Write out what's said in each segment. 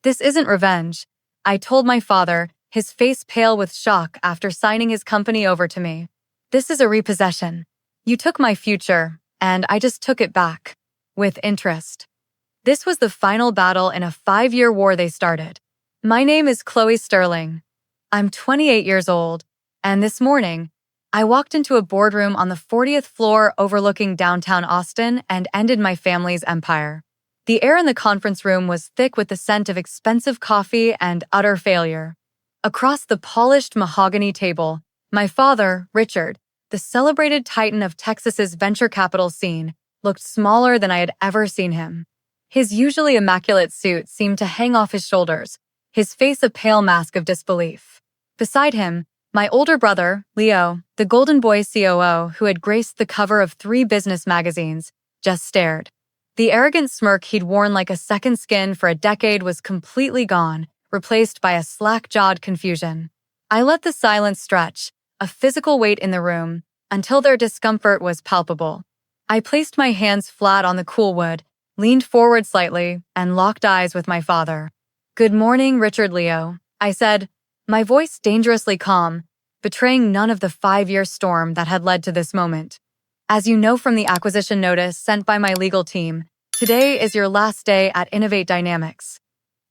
This isn't revenge, I told my father, his face pale with shock after signing his company over to me. This is a repossession. You took my future, and I just took it back. With interest. This was the final battle in a 5-year war they started. My name is Chloe Sterling. I'm 28 years old, and this morning, I walked into a boardroom on the 40th floor overlooking downtown Austin and ended my family's empire. The air in the conference room was thick with the scent of expensive coffee and utter failure. Across the polished mahogany table, my father, Richard, the celebrated titan of Texas's venture capital scene, looked smaller than I had ever seen him. His usually immaculate suit seemed to hang off his shoulders, his face a pale mask of disbelief. Beside him, my older brother, Leo, the golden boy COO who had graced the cover of 3 business magazines, just stared. The arrogant smirk he'd worn like a second skin for a decade was completely gone, replaced by a slack-jawed confusion. I let the silence stretch, a physical weight in the room, until their discomfort was palpable. I placed my hands flat on the cool wood, leaned forward slightly, and locked eyes with my father. "Good morning, Richard Leo," I said, my voice dangerously calm, betraying none of the 5-year storm that had led to this moment. "As you know from the acquisition notice sent by my legal team, today is your last day at Innovate Dynamics.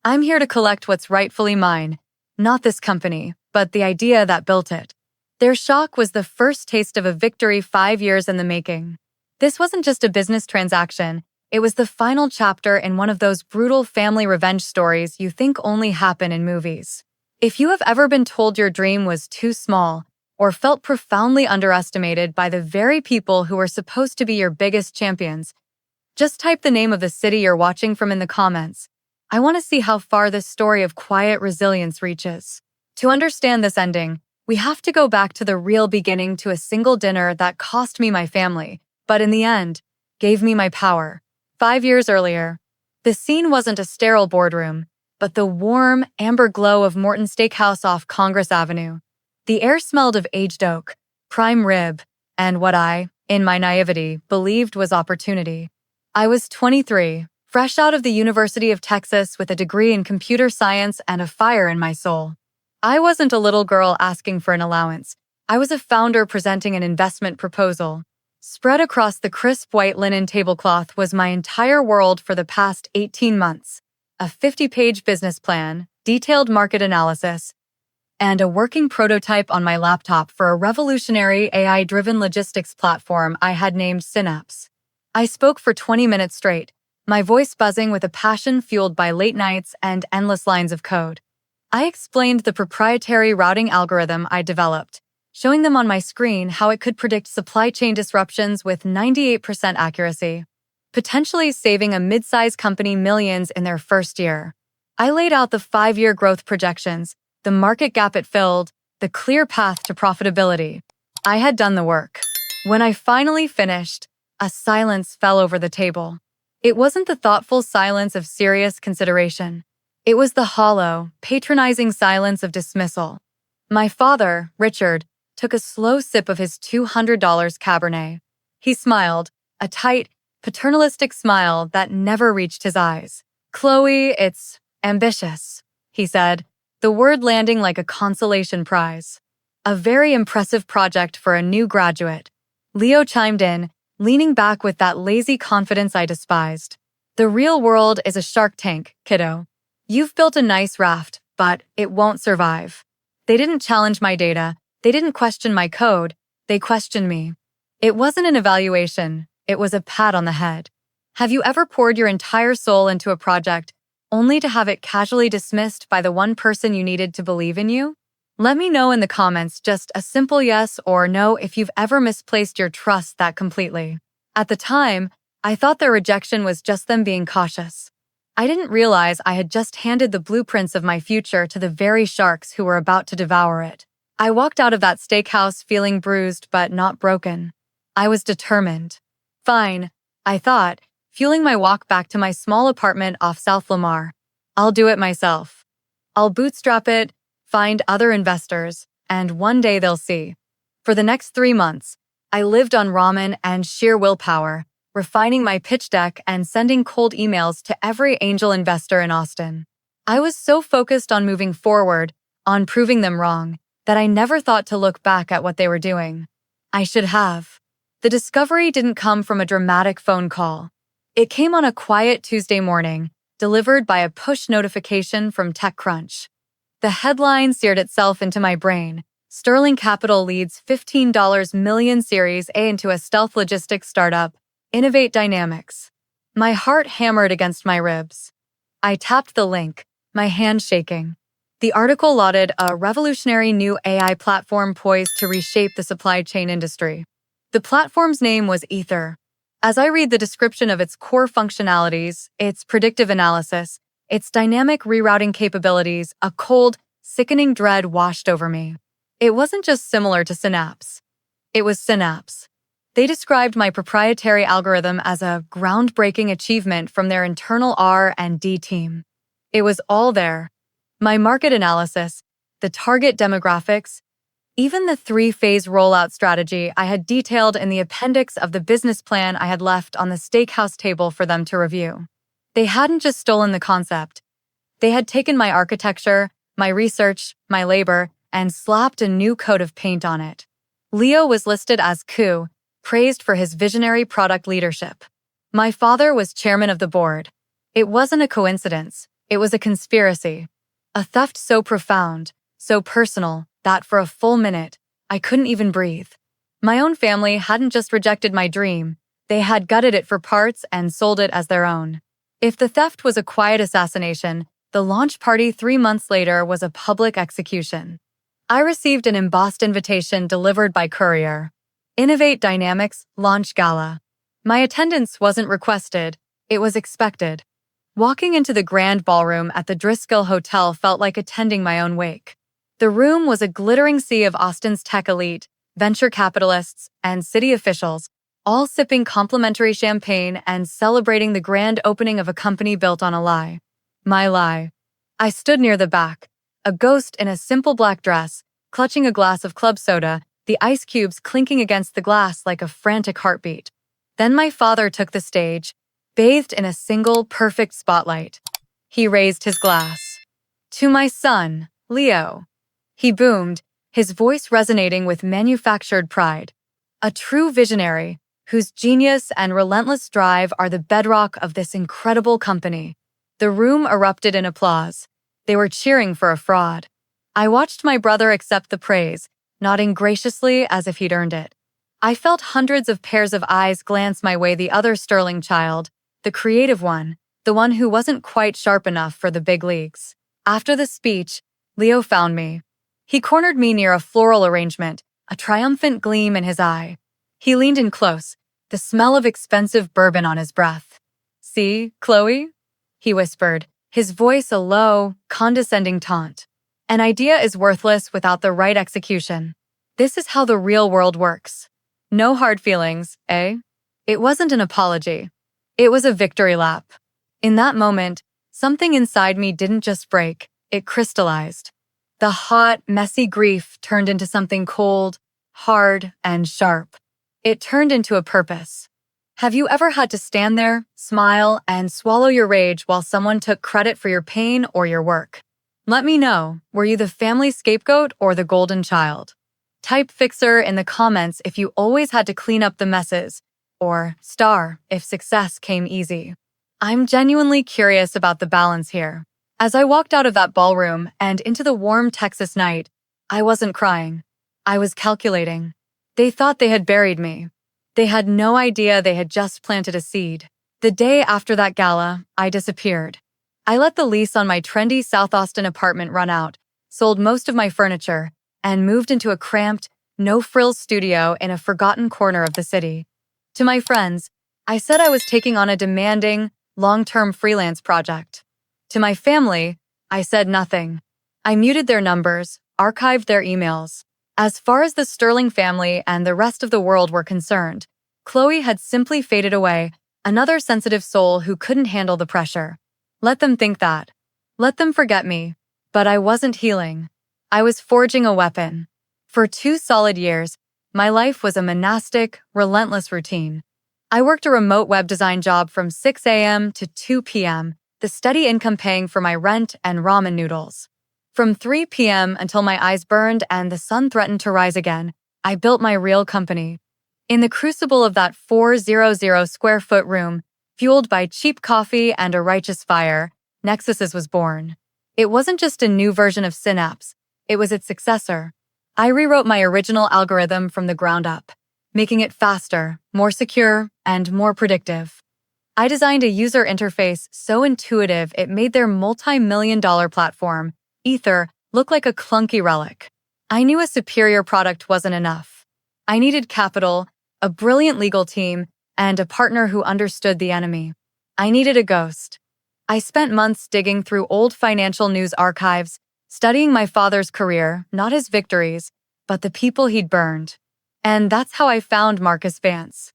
I'm here to collect what's rightfully mine, not this company, but the idea that built it." Their shock was the first taste of a victory 5 years in the making. This wasn't just a business transaction, it was the final chapter in one of those brutal family revenge stories you think only happen in movies. If you have ever been told your dream was too small, or felt profoundly underestimated by the very people who were supposed to be your biggest champions, just type the name of the city you're watching from in the comments. I want to see how far this story of quiet resilience reaches. To understand this ending, we have to go back to the real beginning, to a single dinner that cost me my family, but in the end, gave me my power. 5 years earlier, the scene wasn't a sterile boardroom, but the warm, amber glow of Morton's Steakhouse off Congress Avenue. The air smelled of aged oak, prime rib, and what I, in my naivety, believed was opportunity. I was 23, fresh out of the University of Texas with a degree in computer science and a fire in my soul. I wasn't a little girl asking for an allowance. I was a founder presenting an investment proposal. Spread across the crisp white linen tablecloth was my entire world for the past 18 months. A 50-page business plan, detailed market analysis, and a working prototype on my laptop for a revolutionary AI-driven logistics platform I had named Synapse. I spoke for 20 minutes straight, my voice buzzing with a passion fueled by late nights and endless lines of code. I explained the proprietary routing algorithm I developed, showing them on my screen how it could predict supply chain disruptions with 98% accuracy, potentially saving a mid-sized company millions in their first year. I laid out the 5-year growth projections, the market gap it filled, the clear path to profitability. I had done the work. When I finally finished, a silence fell over the table. It wasn't the thoughtful silence of serious consideration. It was the hollow, patronizing silence of dismissal. My father, Richard, took a slow sip of his $200 Cabernet. He smiled, a tight, paternalistic smile that never reached his eyes. "Chloe, it's ambitious," he said, the word landing like a consolation prize. "A very impressive project for a new graduate." Leo chimed in, leaning back with that lazy confidence I despised. "The real world is a shark tank, kiddo. You've built a nice raft, but it won't survive." They didn't challenge my data. They didn't question my code. They questioned me. It wasn't an evaluation. It was a pat on the head. Have you ever poured your entire soul into a project, only to have it casually dismissed by the one person you needed to believe in you? Let me know in the comments just a simple yes or no if you've ever misplaced your trust that completely. At the time, I thought their rejection was just them being cautious. I didn't realize I had just handed the blueprints of my future to the very sharks who were about to devour it. I walked out of that steakhouse feeling bruised but not broken. I was determined. Fine, I thought, fueling my walk back to my small apartment off South Lamar. I'll do it myself. I'll bootstrap it, find other investors, and one day they'll see. For the next 3 months, I lived on ramen and sheer willpower, refining my pitch deck and sending cold emails to every angel investor in Austin. I was so focused on moving forward, on proving them wrong, that I never thought to look back at what they were doing. I should have. The discovery didn't come from a dramatic phone call. It came on a quiet Tuesday morning, delivered by a push notification from TechCrunch. The headline seared itself into my brain. Sterling Capital leads $15 million Series A into a stealth logistics startup, Innovate Dynamics. My heart hammered against my ribs. I tapped the link, my hand shaking. The article lauded a revolutionary new AI platform poised to reshape the supply chain industry. The platform's name was Ether. As I read the description of its core functionalities, its predictive analysis, its dynamic rerouting capabilities, a cold, sickening dread washed over me. It wasn't just similar to Synapse. It was Synapse. They described my proprietary algorithm as a groundbreaking achievement from their internal R&D team. It was all there. My market analysis, the target demographics, even the 3-phase rollout strategy I had detailed in the appendix of the business plan I had left on the steakhouse table for them to review. They hadn't just stolen the concept. They had taken my architecture, my research, my labor, and slapped a new coat of paint on it. Leo was listed as coup, praised for his visionary product leadership. My father was chairman of the board. It wasn't a coincidence. It was a conspiracy. A theft so profound, so personal, that for a full minute, I couldn't even breathe. My own family hadn't just rejected my dream, they had gutted it for parts and sold it as their own. If the theft was a quiet assassination, the launch party 3 months later was a public execution. I received an embossed invitation delivered by courier. Innovate Dynamics Launch Gala. My attendance wasn't requested, it was expected. Walking into the grand ballroom at the Driscoll Hotel felt like attending my own wake. The room was a glittering sea of Austin's tech elite, venture capitalists, and city officials, all sipping complimentary champagne and celebrating the grand opening of a company built on a lie. My lie. I stood near the back, a ghost in a simple black dress, clutching a glass of club soda, the ice cubes clinking against the glass like a frantic heartbeat. Then my father took the stage, bathed in a single, perfect spotlight. He raised his glass. To my son, Leo. He boomed, his voice resonating with manufactured pride. A true visionary, whose genius and relentless drive are the bedrock of this incredible company. The room erupted in applause. They were cheering for a fraud. I watched my brother accept the praise, nodding graciously as if he'd earned it. I felt hundreds of pairs of eyes glance my way, the other sterling child, the creative one, the one who wasn't quite sharp enough for the big leagues. After the speech, Leo found me. He cornered me near a floral arrangement, a triumphant gleam in his eye. He leaned in close, the smell of expensive bourbon on his breath. See, Chloe? He whispered, his voice a low, condescending taunt. An idea is worthless without the right execution. This is how the real world works. No hard feelings, eh? It wasn't an apology. It was a victory lap. In that moment, something inside me didn't just break, it crystallized. The hot, messy grief turned into something cold, hard, and sharp. It turned into a purpose. Have you ever had to stand there, smile, and swallow your rage while someone took credit for your pain or your work? Let me know, were you the family scapegoat or the golden child? Type fixer in the comments if you always had to clean up the messes, or star if success came easy. I'm genuinely curious about the balance here. As I walked out of that ballroom and into the warm Texas night, I wasn't crying. I was calculating. They thought they had buried me. They had no idea they had just planted a seed. The day after that gala, I disappeared. I let the lease on my trendy South Austin apartment run out, sold most of my furniture, and moved into a cramped, no-frills studio in a forgotten corner of the city. To my friends, I said I was taking on a demanding, long-term freelance project. To my family, I said nothing. I muted their numbers, archived their emails. As far as the Sterling family and the rest of the world were concerned, Chloe had simply faded away, another sensitive soul who couldn't handle the pressure. Let them think that. Let them forget me. But I wasn't healing. I was forging a weapon. For 2 solid years, my life was a monastic, relentless routine. I worked a remote web design job from 6 a.m. to 2 p.m., the steady income paying for my rent and ramen noodles. From 3 p.m. until my eyes burned and the sun threatened to rise again, I built my real company. In the crucible of that 400 square foot room, fueled by cheap coffee and a righteous fire, Nexus was born. It wasn't just a new version of Synapse, it was its successor. I rewrote my original algorithm from the ground up, making it faster, more secure, and more predictive. I designed a user interface so intuitive it made their multi-million-dollar platform, Ether, look like a clunky relic. I knew a superior product wasn't enough. I needed capital, a brilliant legal team, and a partner who understood the enemy. I needed a ghost. I spent months digging through old financial news archives, studying my father's career, not his victories, but the people he'd burned. And that's how I found Marcus Vance.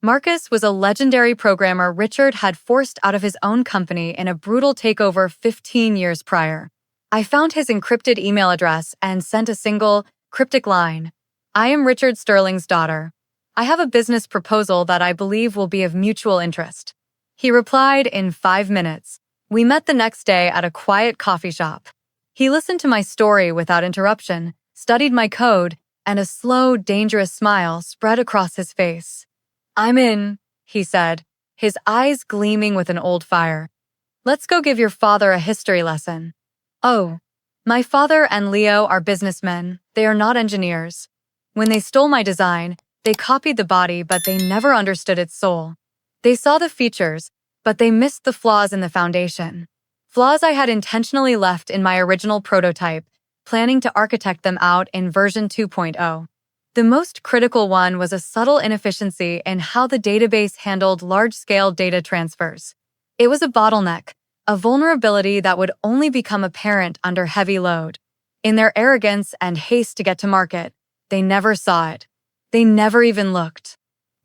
Marcus was a legendary programmer Richard had forced out of his own company in a brutal takeover 15 years prior. I found his encrypted email address and sent a single, cryptic line. I am Richard Sterling's daughter. I have a business proposal that I believe will be of mutual interest. He replied in 5 minutes. We met the next day at a quiet coffee shop. He listened to my story without interruption, studied my code, and a slow, dangerous smile spread across his face. I'm in, he said, his eyes gleaming with an old fire. Let's go give your father a history lesson. Oh, my father and Leo are businessmen. They are not engineers. When they stole my design, they copied the body, but they never understood its soul. They saw the features, but they missed the flaws in the foundation. Flaws I had intentionally left in my original prototype, planning to architect them out in version 2.0. The most critical one was a subtle inefficiency in how the database handled large-scale data transfers. It was a bottleneck, a vulnerability that would only become apparent under heavy load. In their arrogance and haste to get to market, they never saw it. They never even looked.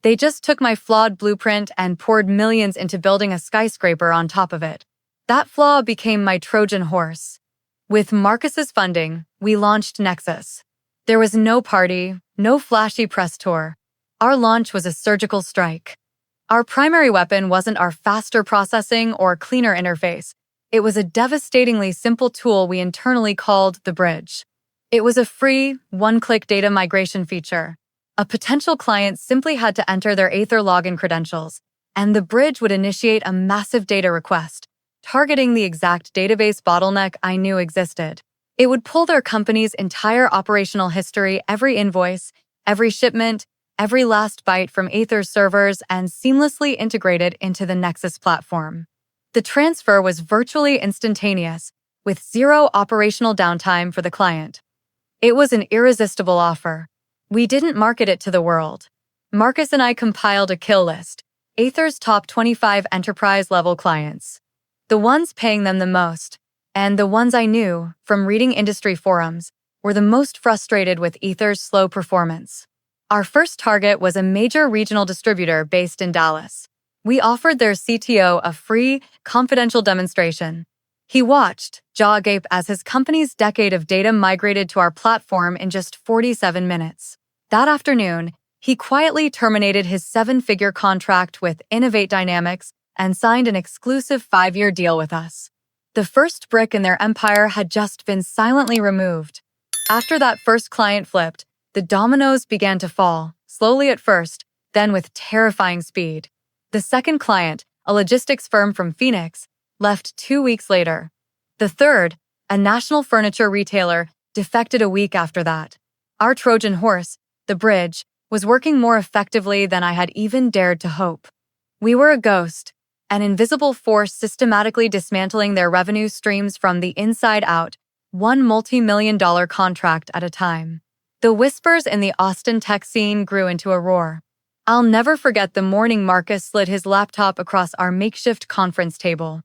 They just took my flawed blueprint and poured millions into building a skyscraper on top of it. That flaw became my Trojan horse. With Marcus's funding, we launched Nexus. There was no party, no flashy press tour. Our launch was a surgical strike. Our primary weapon wasn't our faster processing or cleaner interface. It was a devastatingly simple tool we internally called the Bridge. It was a free, one-click data migration feature. A potential client simply had to enter their Aether login credentials, and the Bridge would initiate a massive data request, targeting the exact database bottleneck I knew existed. It would pull their company's entire operational history, every invoice, every shipment, every last byte from Aether's servers, and seamlessly integrate it into the Nexus platform. The transfer was virtually instantaneous, with zero operational downtime for the client. It was an irresistible offer. We didn't market it to the world. Marcus and I compiled a kill list, Aether's top 25 enterprise-level clients. The ones paying them the most, and the ones I knew, from reading industry forums, were the most frustrated with Aether's slow performance. Our first target was a major regional distributor based in Dallas. We offered their CTO a free, confidential demonstration. He watched, jaw agape, as his company's decade of data migrated to our platform in just 47 minutes. That afternoon, he quietly terminated his 7-figure contract with Innovate Dynamics and signed an exclusive 5-year deal with us. The first brick in their empire had just been silently removed. After that first client flipped, the dominoes began to fall, slowly at first, then with terrifying speed. The second client, a logistics firm from Phoenix, left 2 weeks later. The third, a national furniture retailer, defected a week after that. Our Trojan horse, the Bridge, was working more effectively than I had even dared to hope. We were a ghost, an invisible force systematically dismantling their revenue streams from the inside out, one multi-million-dollar contract at a time. The whispers in the Austin tech scene grew into a roar. I'll never forget the morning Marcus slid his laptop across our makeshift conference table.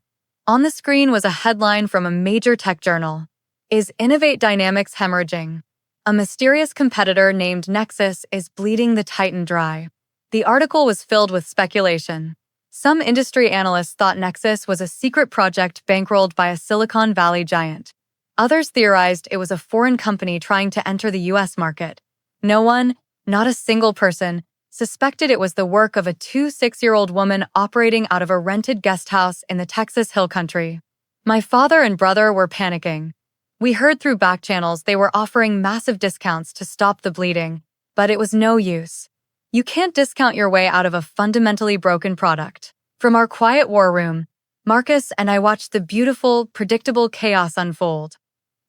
On the screen was a headline from a major tech journal. Is Innovate Dynamics hemorrhaging? A mysterious competitor named Nexus is bleeding the Titan dry. The article was filled with speculation. Some industry analysts thought Nexus was a secret project bankrolled by a Silicon Valley giant. Others theorized it was a foreign company trying to enter the US market. No one, not a single person, suspected it was the work of a 26-year-old woman operating out of a rented guest house in the Texas Hill Country. My father and brother were panicking. We heard through back channels they were offering massive discounts to stop the bleeding, but it was no use. You can't discount your way out of a fundamentally broken product. From our quiet war room, Marcus and I watched the beautiful, predictable chaos unfold.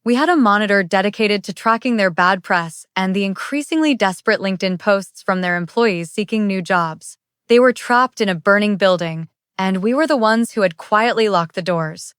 We had a monitor dedicated to tracking their bad press and the increasingly desperate LinkedIn posts from their employees seeking new jobs. They were trapped in a burning building, and we were the ones who had quietly locked the doors.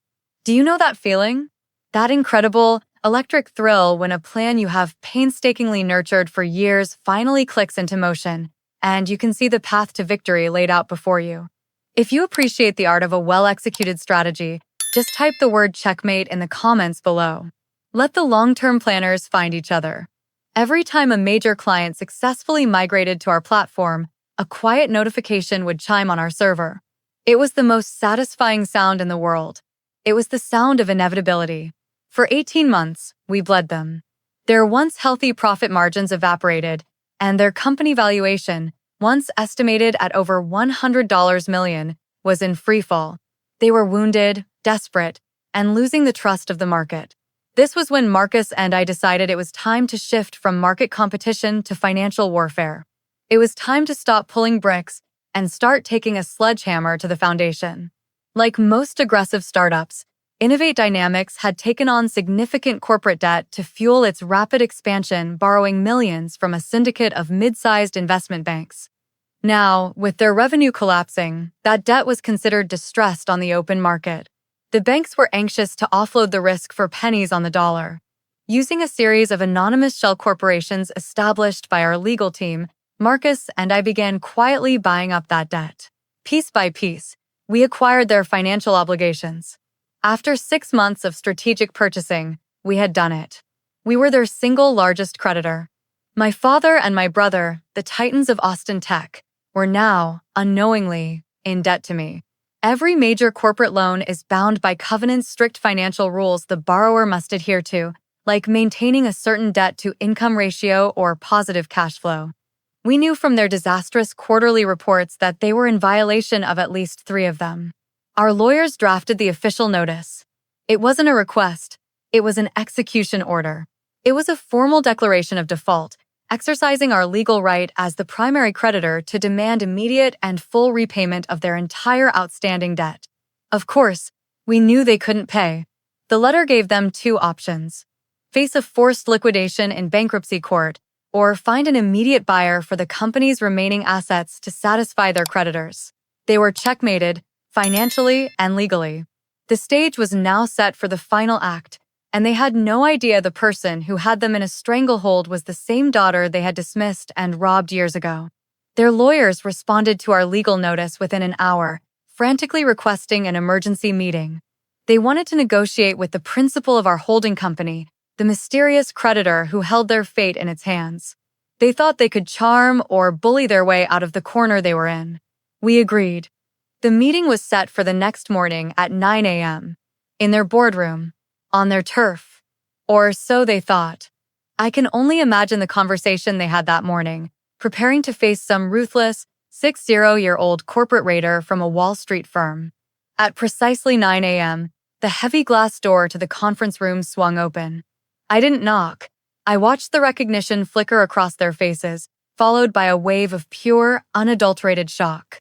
Do you know that feeling? That incredible, electric thrill when a plan you have painstakingly nurtured for years finally clicks into motion, and you can see the path to victory laid out before you. If you appreciate the art of a well-executed strategy, just type the word checkmate in the comments below. Let the long-term planners find each other. Every time a major client successfully migrated to our platform, a quiet notification would chime on our server. It was the most satisfying sound in the world. It was the sound of inevitability. For 18 months, we bled them. Their once healthy profit margins evaporated, and their company valuation, once estimated at over $100 million, was in freefall. They were wounded, desperate, and losing the trust of the market. This was when Marcus and I decided it was time to shift from market competition to financial warfare. It was time to stop pulling bricks and start taking a sledgehammer to the foundation. Like most aggressive startups, Innovate Dynamics had taken on significant corporate debt to fuel its rapid expansion, borrowing millions from a syndicate of mid-sized investment banks. Now, with their revenue collapsing, that debt was considered distressed on the open market. The banks were anxious to offload the risk for pennies on the dollar. Using a series of anonymous shell corporations established by our legal team, Marcus and I began quietly buying up that debt. Piece by piece, we acquired their financial obligations. After 6 months of strategic purchasing, we had done it. We were their single largest creditor. My father and my brother, the titans of Austin Tech, were now, unknowingly, in debt to me. Every major corporate loan is bound by covenants, strict financial rules the borrower must adhere to, like maintaining a certain debt-to-income ratio or positive cash flow. We knew from their disastrous quarterly reports that they were in violation of at least 3 of them. Our lawyers drafted the official notice. It wasn't a request, it was an execution order. It was a formal declaration of default, exercising our legal right as the primary creditor to demand immediate and full repayment of their entire outstanding debt. Of course, we knew they couldn't pay. The letter gave them 2 options: face a forced liquidation in bankruptcy court, or find an immediate buyer for the company's remaining assets to satisfy their creditors. They were checkmated, financially and legally. The stage was now set for the final act, and they had no idea the person who had them in a stranglehold was the same daughter they had dismissed and robbed years ago. Their lawyers responded to our legal notice within an hour, frantically requesting an emergency meeting. They wanted to negotiate with the principal of our holding company, the mysterious creditor who held their fate in its hands. They thought they could charm or bully their way out of the corner they were in. We agreed. The meeting was set for the next morning at 9 a.m. in their boardroom, on their turf. Or so they thought. I can only imagine the conversation they had that morning, preparing to face some ruthless, 60-year-old corporate raider from a Wall Street firm. At precisely 9 a.m., the heavy glass door to the conference room swung open. I didn't knock. I watched the recognition flicker across their faces, followed by a wave of pure, unadulterated shock.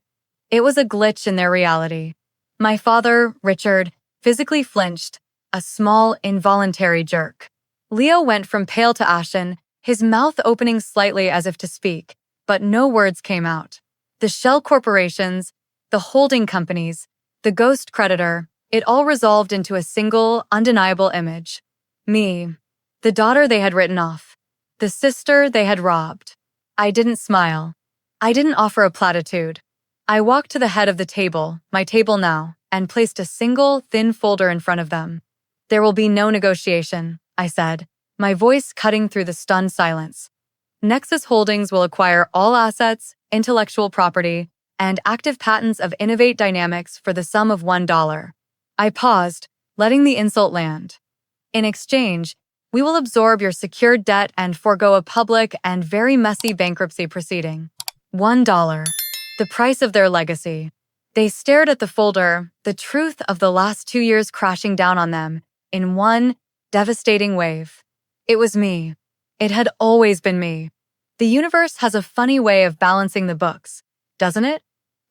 It was a glitch in their reality. My father, Richard, physically flinched, a small, involuntary jerk. Leo went from pale to ashen, his mouth opening slightly as if to speak, but no words came out. The shell corporations, the holding companies, the ghost creditor, it all resolved into a single, undeniable image. Me, the daughter they had written off, the sister they had robbed. I didn't smile. I didn't offer a platitude. I walked to the head of the table, my table now, and placed a single, thin folder in front of them. There will be no negotiation, I said, my voice cutting through the stunned silence. Nexus Holdings will acquire all assets, intellectual property, and active patents of Innovate Dynamics for the sum of $1. I paused, letting the insult land. In exchange, we will absorb your secured debt and forego a public and very messy bankruptcy proceeding. $1. The price of their legacy. They stared at the folder, the truth of the last 2 years crashing down on them in one devastating wave. It was me. It had always been me. The universe has a funny way of balancing the books, doesn't it?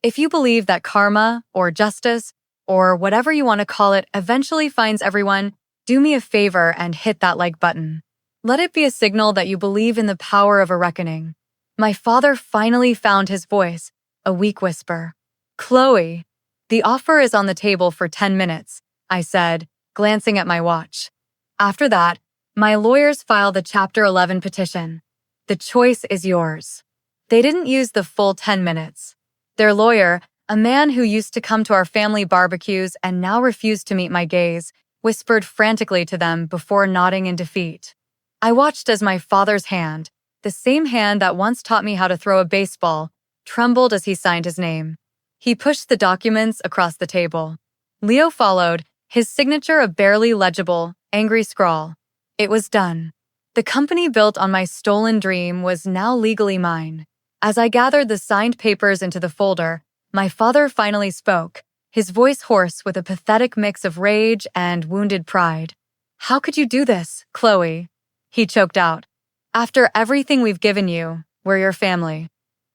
If you believe that karma, or justice, or whatever you want to call it, eventually finds everyone, do me a favor and hit that like button. Let it be a signal that you believe in the power of a reckoning. My father finally found his voice, a weak whisper. Chloe, the offer is on the table for 10 minutes, I said, glancing at my watch. After that, my lawyers filed the Chapter 11 petition. The choice is yours. They didn't use the full 10 minutes. Their lawyer, a man who used to come to our family barbecues and now refused to meet my gaze, whispered frantically to them before nodding in defeat. I watched as my father's hand, the same hand that once taught me how to throw a baseball, trembled as he signed his name. He pushed the documents across the table. Leo followed, his signature a barely legible, angry scrawl. It was done. The company built on my stolen dream was now legally mine. As I gathered the signed papers into the folder, my father finally spoke, his voice hoarse with a pathetic mix of rage and wounded pride. How could you do this, Chloe? He choked out. After everything we've given you, we're your family.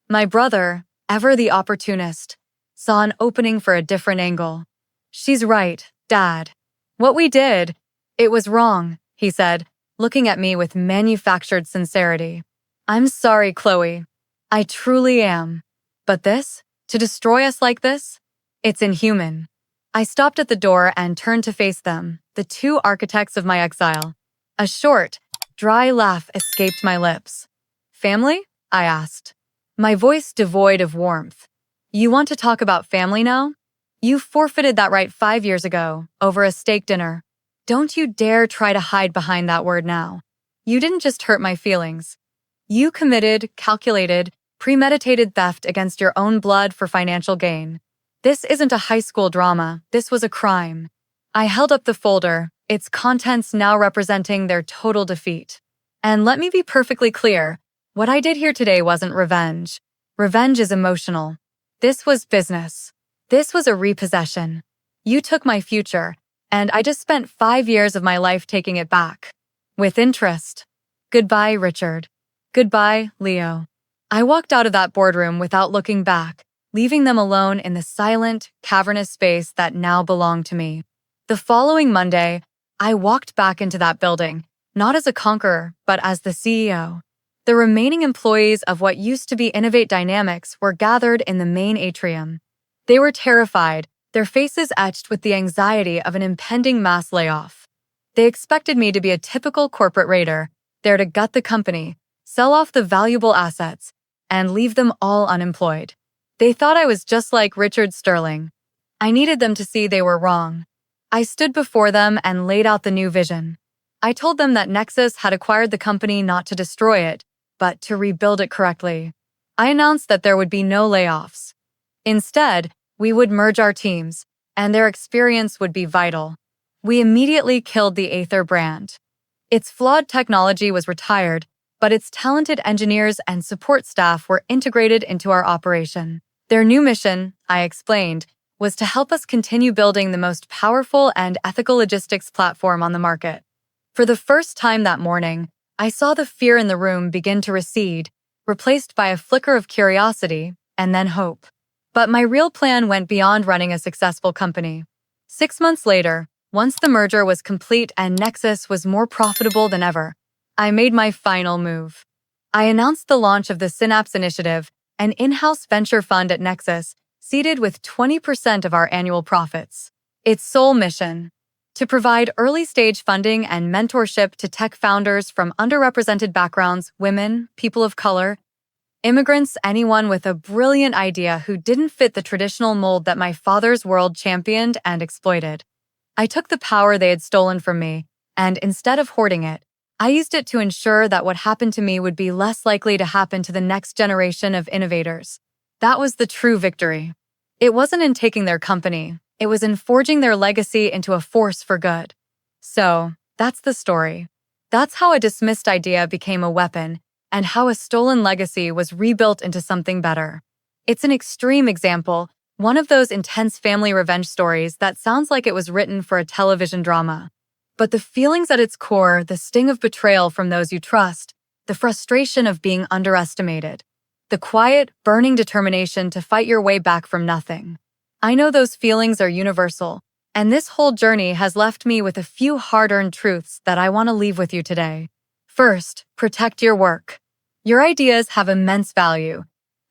My brother, ever the opportunist, saw an opening for a different angle. She's right, Dad. What we did, it was wrong, he said, looking at me with manufactured sincerity. I'm sorry, Chloe. I truly am. But this, to destroy us like this, it's inhuman. I stopped at the door and turned to face them, the two architects of my exile. A short, dry laugh escaped my lips. Family? I asked, my voice devoid of warmth. You want to talk about family now? You forfeited that right 5 years ago, over a steak dinner. Don't you dare try to hide behind that word now. You didn't just hurt my feelings. You committed, calculated, premeditated theft against your own blood for financial gain. This isn't a high school drama, this was a crime. I held up the folder, its contents now representing their total defeat. And let me be perfectly clear, what I did here today wasn't revenge. Revenge is emotional. This was business. This was a repossession. You took my future, and I just spent 5 years of my life taking it back. With interest. Goodbye, Richard. Goodbye, Leo. I walked out of that boardroom without looking back, leaving them alone in the silent, cavernous space that now belonged to me. The following Monday, I walked back into that building, not as a conqueror, but as the CEO. The remaining employees of what used to be Innovate Dynamics were gathered in the main atrium. They were terrified, their faces etched with the anxiety of an impending mass layoff. They expected me to be a typical corporate raider, there to gut the company, sell off the valuable assets, and leave them all unemployed. They thought I was just like Richard Sterling. I needed them to see they were wrong. I stood before them and laid out the new vision. I told them that Nexus had acquired the company not to destroy it, but to rebuild it correctly. I announced that there would be no layoffs. Instead, we would merge our teams, and their experience would be vital. We immediately killed the Aether brand. Its flawed technology was retired, but its talented engineers and support staff were integrated into our operation. Their new mission, I explained, was to help us continue building the most powerful and ethical logistics platform on the market. For the first time that morning, I saw the fear in the room begin to recede, replaced by a flicker of curiosity and then hope. But my real plan went beyond running a successful company. 6 months later, once the merger was complete and Nexus was more profitable than ever, I made my final move. I announced the launch of the Synapse Initiative, an in-house venture fund at Nexus, seeded with 20% of our annual profits. Its sole mission: to provide early-stage funding and mentorship to tech founders from underrepresented backgrounds, women, people of color, immigrants, anyone with a brilliant idea who didn't fit the traditional mold that my father's world championed and exploited. I took the power they had stolen from me, and instead of hoarding it, I used it to ensure that what happened to me would be less likely to happen to the next generation of innovators. That was the true victory. It wasn't in taking their company, it was in forging their legacy into a force for good. So, that's the story. That's how a dismissed idea became a weapon, and how a stolen legacy was rebuilt into something better. It's an extreme example, one of those intense family revenge stories that sounds like it was written for a television drama. But the feelings at its core, the sting of betrayal from those you trust, the frustration of being underestimated, the quiet, burning determination to fight your way back from nothing. I know those feelings are universal, and this whole journey has left me with a few hard-earned truths that I want to leave with you today. First, protect your work. Your ideas have immense value,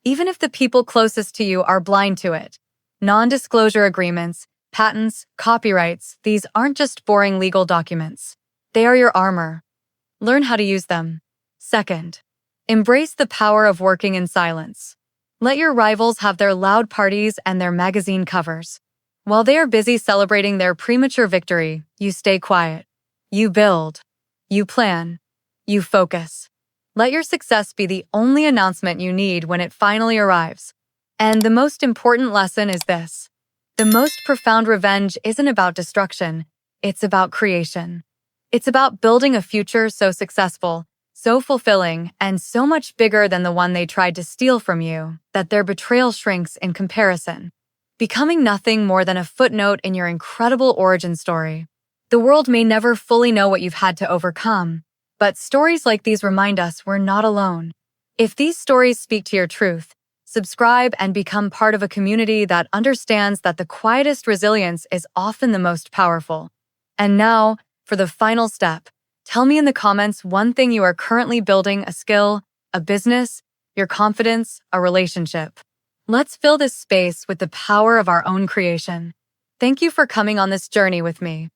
even if the people closest to you are blind to it. Non-disclosure agreements, patents, copyrights, these aren't just boring legal documents. They are your armor. Learn how to use them. Second, embrace the power of working in silence. Let your rivals have their loud parties and their magazine covers. While they are busy celebrating their premature victory, you stay quiet. You build. You plan. You focus. Let your success be the only announcement you need when it finally arrives. And the most important lesson is this. The most profound revenge isn't about destruction, it's about creation. It's about building a future so successful, so fulfilling, and so much bigger than the one they tried to steal from you, that their betrayal shrinks in comparison, becoming nothing more than a footnote in your incredible origin story. The world may never fully know what you've had to overcome, but stories like these remind us we're not alone. If these stories speak to your truth, subscribe and become part of a community that understands that the quietest resilience is often the most powerful. And now, for the final step, tell me in the comments one thing you are currently building: a skill, a business, your confidence, a relationship. Let's fill this space with the power of our own creation. Thank you for coming on this journey with me.